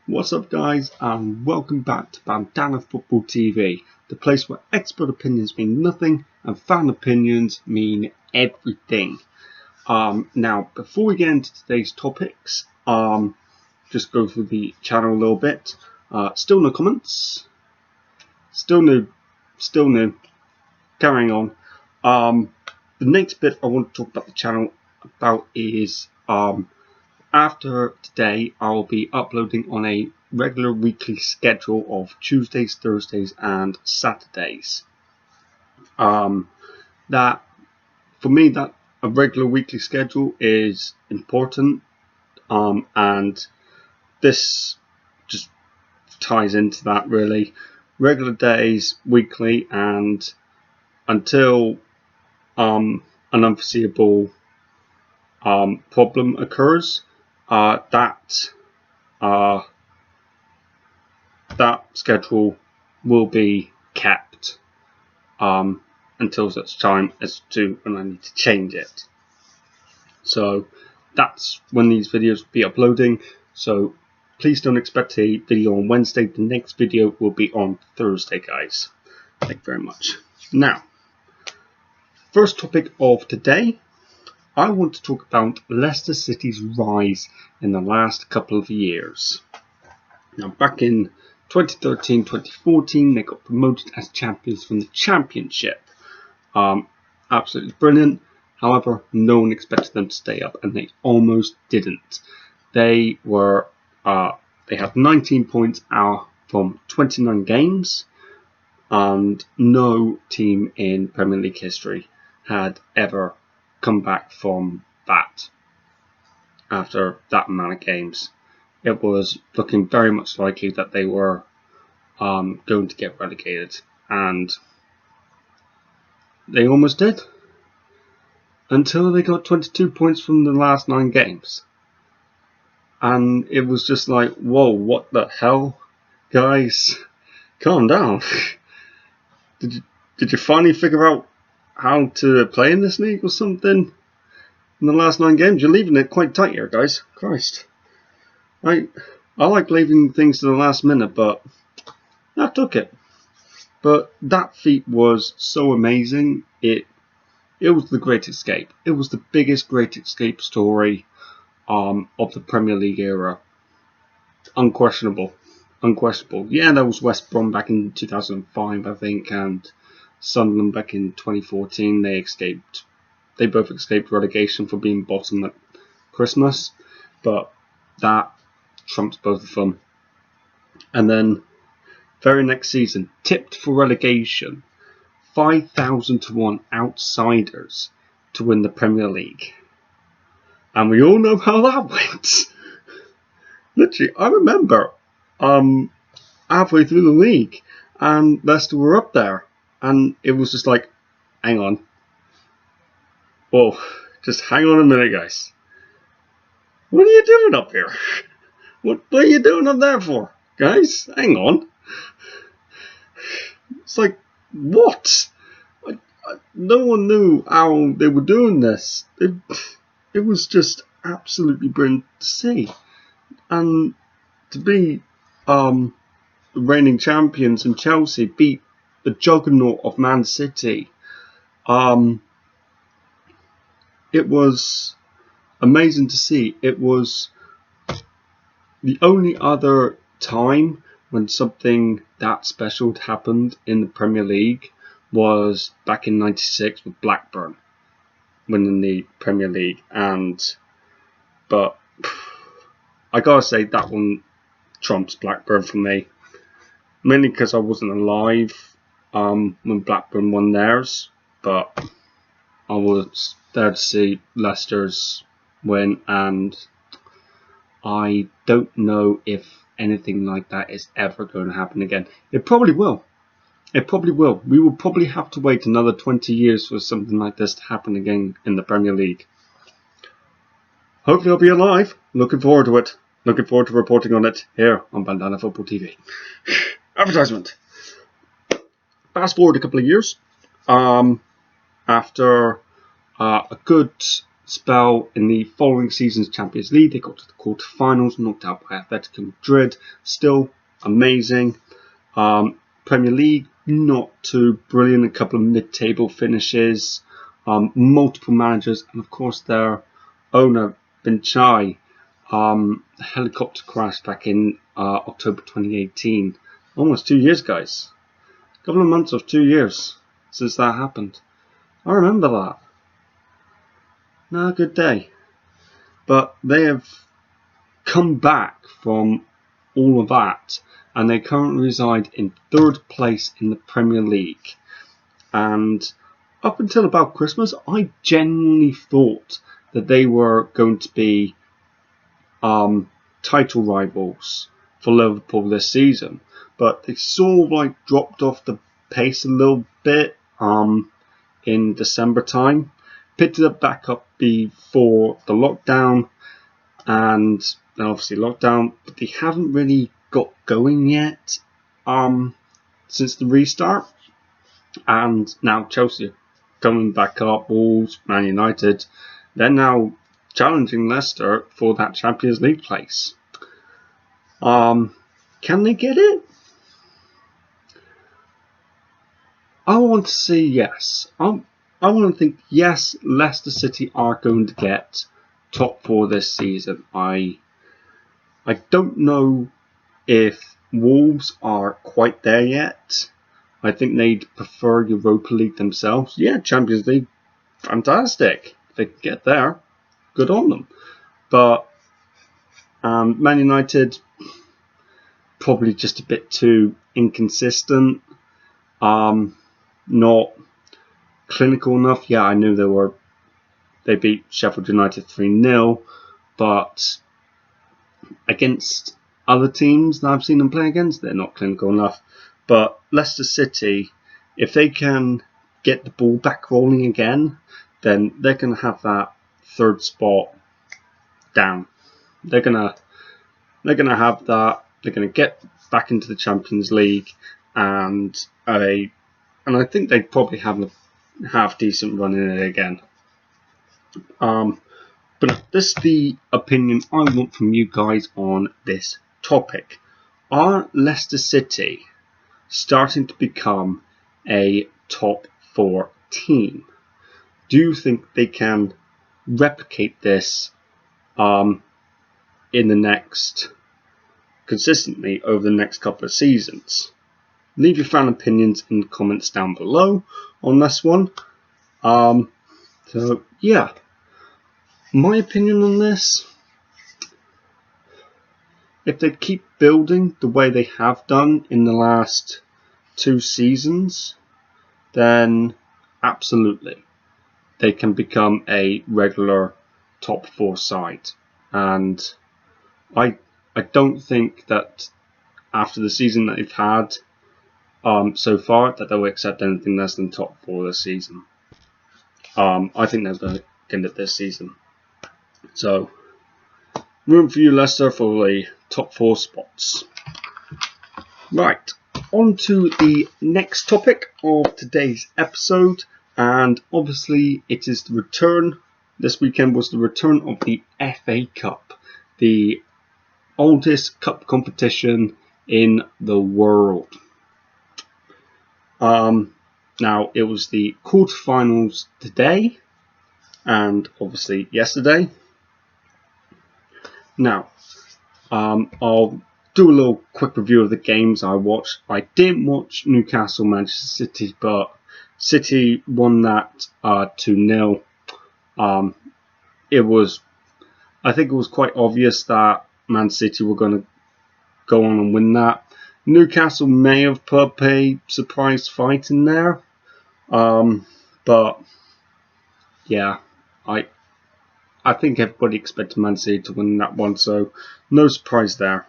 What's up guys, and welcome back to Bandana Football TV, the place where expert opinions mean nothing and fan opinions mean everything. Now before we get into today's topics, just go through the channel a little bit. Still no comments, still new, carrying on. The next bit I want to talk about the channel about is after today, I'll be uploading on a regular weekly schedule of Tuesdays, Thursdays, and Saturdays. That for me, that a regular weekly schedule is important, and this just ties into that really. Regular days, weekly, and until an unforeseeable problem occurs. That schedule will be kept until such time as to when I need to change it. So that's when these videos will be uploading. So please don't expect a video on Wednesday. The next video will be on Thursday, guys. Thank you very much. Now, first topic of today. I want to talk about Leicester City's rise in the last couple of years. Now, back in 2013-2014, they got promoted as champions from the Championship. Absolutely brilliant. However, no one expected them to stay up, and they almost didn't. They had 19 points out from 29 games, and no team in Premier League history had ever come back from that after that amount of games. It was looking very much likely that they were going to get relegated, and they almost did until they got 22 points from the last 9 games, and it was just like, whoa, what the hell, guys, calm down. Did you finally figure out how to play in this league or something? In the last 9 games, you're leaving it quite tight here, guys. Christ. I like leaving things to the last minute, but I took it. But that feat was so amazing. It was the Great Escape. It was the biggest Great Escape story of the Premier League era. Unquestionable. Yeah, there was West Brom back in 2005, I think, and Sunderland back in 2014. They both escaped relegation for being bottom at Christmas, but that trumps both of them. And then, very next season, tipped for relegation, 5,000 to 1 outsiders to win the Premier League. And we all know how that went. Literally, I remember halfway through the league, and Leicester were up there, and it was just like, hang on. Whoa, just hang on a minute, guys. What are you doing up here? What are you doing up there for? Guys, hang on. It's like, what? No one knew how they were doing this. It was just absolutely brilliant to see. And to be the reigning champions and Chelsea beat the juggernaut of Man City, it was amazing to see. It was the only other time when something that special had happened in the Premier League was back in '96 with Blackburn winning the Premier League. But I gotta say that one trumps Blackburn for me, mainly because I wasn't alive when Blackburn won theirs, but I was there to see Leicester's win, and I don't know if anything like that is ever going to happen again. It probably will. We will probably have to wait another 20 years for something like this to happen again in the Premier League. Hopefully I'll be alive. Looking forward to it. Looking forward to reporting on it here on Bandana Football TV. Advertisement. Fast forward a couple of years. After a good spell in the following season's Champions League. They got to the quarterfinals, knocked out by Atletico Madrid. Still amazing. Premier League, not too brilliant. A couple of mid-table finishes. Multiple managers, and of course their owner, Vinchai, helicopter crash back in October 2018. Almost 2 years, guys. A couple of months of 2 years since that happened. I remember that. Not a good day. But they have come back from all of that, and they currently reside in 3rd place in the Premier League. And up until about Christmas, I genuinely thought that they were going to be title rivals for Liverpool this season. But they sort of dropped off the pace a little bit in December time. Picked it back up before the lockdown, and then obviously lockdown, but they haven't really got going yet since the restart. And now Chelsea are coming back up, Wolves, Man United. They're now challenging Leicester for that Champions League place. Can they get it? I want to say yes. I want to think yes, Leicester City are going to get top 4 this season. I don't know if Wolves are quite there yet. I think they'd prefer Europa League themselves. Yeah, Champions League, fantastic. If they get there, good on them. But Man United, probably just a bit too inconsistent. Not clinical enough. Yeah, I knew they beat Sheffield United 3-0, but against other teams that I've seen them play against, they're not clinical enough. But Leicester City, if they can get the ball back rolling again, then they're going to have that 3rd spot down. They're going to have that. They're going to get back into the Champions League, and I think they probably have a half decent run in it again. But this is the opinion I want from you guys on this topic. Are Leicester City starting to become a top 4 team? Do you think they can replicate this consistently over the next couple of seasons? Leave your fan opinions in the comments down below on this one. So yeah, my opinion on this, if they keep building the way they have done in the last 2 seasons, then absolutely they can become a regular top 4 side. And I don't think that after the season that they've had so far that they'll accept anything less than top 4 this season. I think they're going to get it this season. So, room for you, Leicester, for the top 4 spots. Right, on to the next topic of today's episode, and obviously it is the return. This weekend was the return of the FA Cup, the oldest cup competition in the world. Now, it was the quarterfinals today, and obviously yesterday. Now, I'll do a little quick review of the games I watched. I didn't watch Newcastle Manchester City, but City won that 2-0. I think it was quite obvious that Man City were going to go on and win that. Newcastle may have put a surprise fight in there, but yeah, I think everybody expected Man City to win that one, so no surprise there.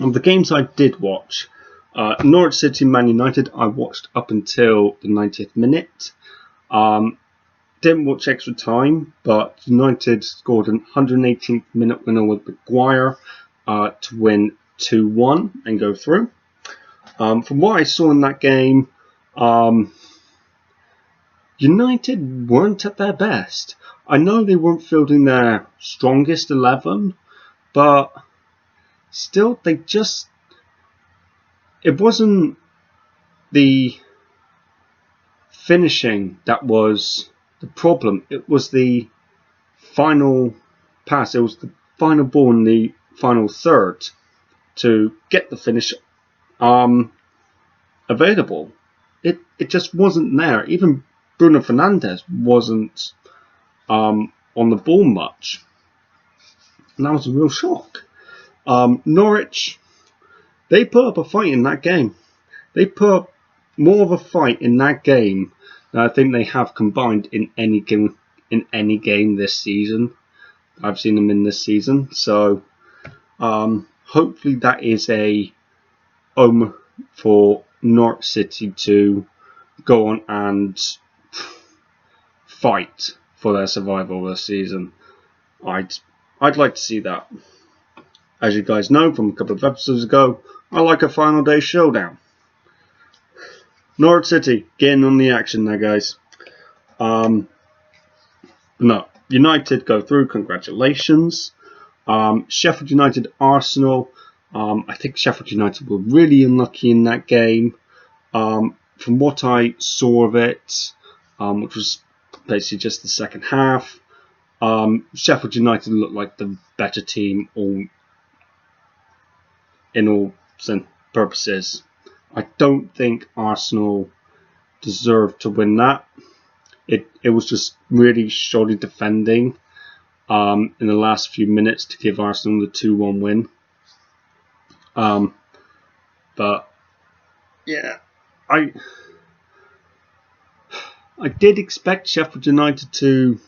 Of the games I did watch, Norwich City Man United, I watched up until the 90th minute. Didn't watch extra time, but United scored an 118th minute winner with Maguire to win 2-1 and go through. From what I saw in that game, United weren't at their best. I know they weren't fielding their strongest 11, but still, it wasn't the finishing that was the problem. It was the final pass. It was the final ball in the final third to get the finish available. It just wasn't there. Even Bruno Fernandes wasn't on the ball much. And that was a real shock. Norwich, they put up a fight in that game. They put up more of a fight in that game than I think they have combined in any game this season. I've seen them in this season. So hopefully that is a for Norwich City to go on and fight for their survival this season. I'd like to see that. As you guys know from a couple of episodes ago, I like a final day showdown. Norwich City getting on the action there, guys. No, United go through. Congratulations. Sheffield United, Arsenal. I think Sheffield United were really unlucky in that game. From what I saw of it, which was basically just the second half, Sheffield United looked like the better team in all purposes. I don't think Arsenal deserved to win that. It was just really shoddy defending in the last few minutes to give Arsenal the 2-1 win. But yeah, I did expect Sheffield United to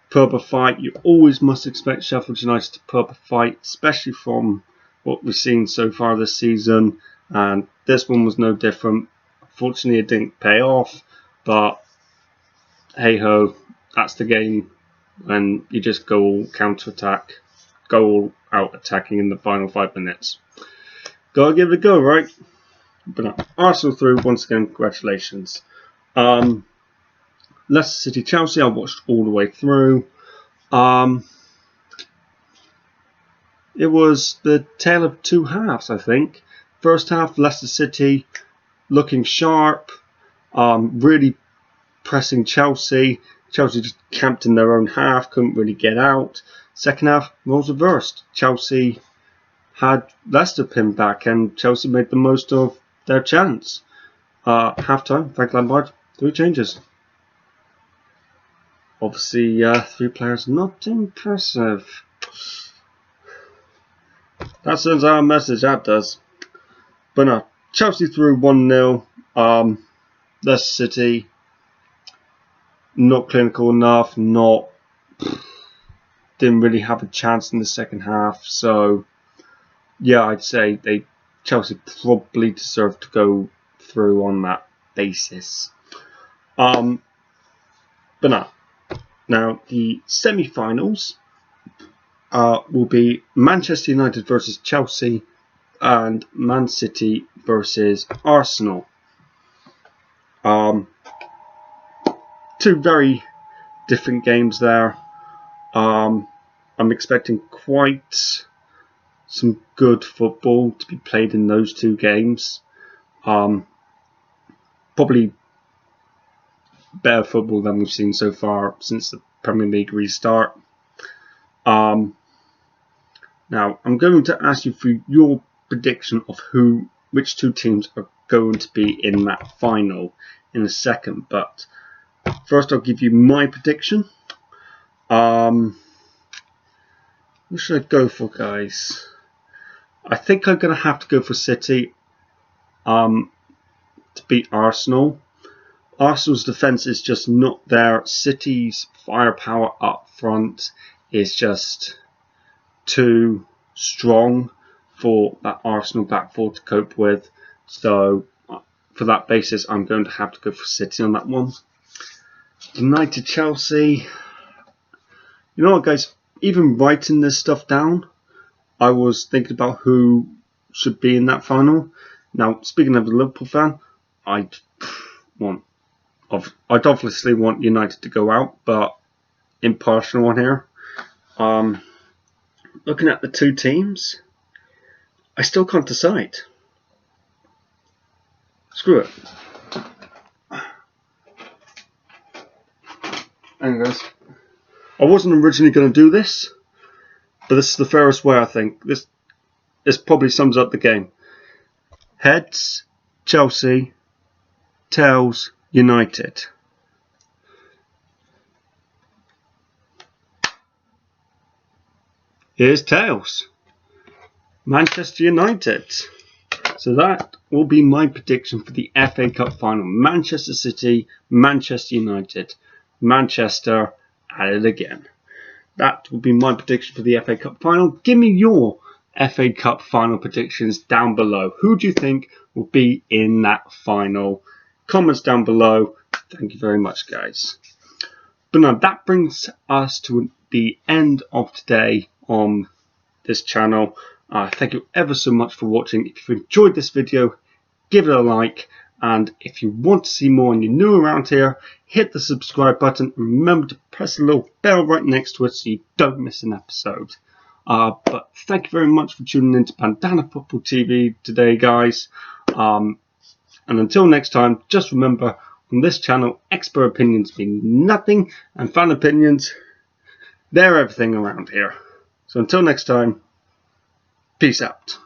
put up a fight. You always must expect Sheffield United to put up a fight, especially from what we've seen so far this season. And this one was no different. Fortunately, it didn't pay off. But hey ho, that's the game when you just go all counter-attack, go all out attacking in the final 5 minutes. Gotta give it a go, right? But no, Arsenal through once again. Congratulations. Leicester City Chelsea, I watched all the way through. It was the tale of two halves, I think. First half, Leicester City looking sharp, really pressing Chelsea. Chelsea just camped in their own half, couldn't really get out. Second half, roles reversed. Chelsea had Leicester pinned back, and Chelsea made the most of their chance. Half time, Frank Lampard, 3 changes. Obviously, 3 players not impressive. That sends out a message, that does. But no, Chelsea through 1-0. Leicester City not clinical enough, didn't really have a chance in the second half. So yeah, I'd say Chelsea probably deserved to go through on that basis. But no. Now the semi-finals will be Manchester United versus Chelsea and Man City versus Arsenal. 2 very different games there. I'm expecting quite some good football to be played in those 2 games. Probably better football than we've seen so far since the Premier League restart. Now, I'm going to ask you for your prediction of which 2 teams are going to be in that final in a second. But first, I'll give you my prediction. What should I go for, guys? I think I'm going to have to go for City to beat Arsenal. Arsenal's defence is just not there. City's firepower up front is just too strong for that Arsenal back four to cope with. So for that basis, I'm going to have to go for City on that one. United Chelsea. You know what, guys? Even writing this stuff down, I was thinking about who should be in that final. Now, speaking of a Liverpool fan, I want I'd obviously want United to go out, but impartial on here. Looking at the two teams, I still can't decide. Screw it. Anyways, I wasn't originally going to do this, but this is the fairest way, I think. This probably sums up the game. Heads, Chelsea. Tails, United. Here's tails. Manchester United. So that will be my prediction for the FA Cup final. Manchester City, Manchester United. Manchester at it again. That will be my prediction for the FA Cup final. Give me your FA Cup final predictions down below. Who do you think will be in that final? Comments down below. Thank you very much, guys. But now that brings us to the end of today on this channel. Thank you ever so much for watching. If you've enjoyed this video, give it a like. And if you want to see more and you're new around here, hit the subscribe button. Remember to press the little bell right next to it so you don't miss an episode. But thank you very much for tuning in to Bandana Football TV today, guys. And until next time, just remember, on this channel, expert opinions mean nothing, and fan opinions, they're everything around here. So until next time, peace out.